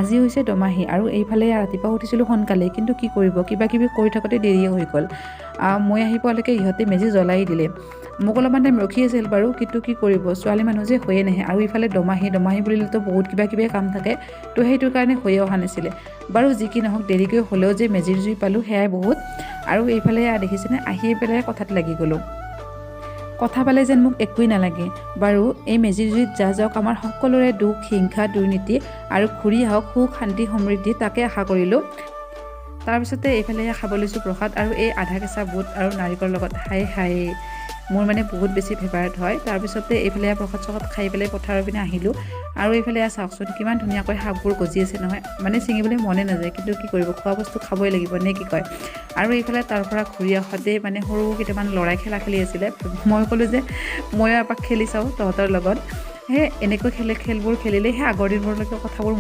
আজি হৈছে দমাহী আৰু এইফালে ৰাতিপুৱা উঠিছিলোঁ সোনকালে, কিন্তু কি কৰিব, কিবা কিবি কৰি থাকোঁতে দেৰিয়ে হৈ গ'ল। মই আহি পোৱালৈকে ইহঁতে মেজি জ্বলাই দিলে। মোক অলপমান টাইম ৰখি আছিল বাৰু, কিন্তু কি কৰিব, ছোৱালী মানুহ যে হৈয়ে নাহে। আৰু ইফালে দমাহী বুলিলেতো বহুত কিবা কিবি কাম থাকে, তো সেইটোৰ কাৰণে হৈয়ে অহা নাছিলে। বাৰু যি কি নহওক, দেৰিকৈ হ'লেও যে মেজিৰ জুই পালোঁ সেয়াই বহুত। আৰু এইফালে দেখিছেনে, আহি পেলাই কথাত লাগি গ'লোঁ। কথা পালে যেন মোক একোৱেই নালাগে। বাৰু এই মেজিৰ জুইত যাওক, আমাৰ সকলোৰে দুখ, হিংসা, দুৰ্নীতি আৰু ঘূৰি আহক সুখ, শান্তি, সমৃদ্ধি, তাকে আশা কৰিলোঁ। তাৰপিছতে এইফালে খাব লৈছোঁ প্ৰসাদ, আৰু এই আধা কেঁচা বুট আৰু নাৰিকলৰ লগত হাই মোৰ মানে বহুত বেছি ফেভাৰেট হয়। তাৰপিছতে এইফালে প্ৰসাদ চসাদ খাই পেলাই পথাৰৰ পিনে আহিলোঁ। আৰু এইফালে চাওকচোন কিমান ধুনীয়াকৈ শাকবোৰ গজি আছে নহয়, মানে ছিঙিবলৈ মনে নাযায়, কিন্তু কি কৰিব, খোৱা বস্তু খাবই লাগিব নে কি কয়। আৰু এইফালে তাৰ পৰা ঘূৰি আহোঁতে মানে সৰু কেইটামান ল'ৰাই খেলা খেলি আছিলে। মই ক'লোঁ যে ময়ো এপাক খেলি চাওঁ তহঁতৰ লগত। সেই এনেকৈ খেলবোৰ খেলিলে সেই আগৰ দিনবোৰলৈকে কথাবোৰ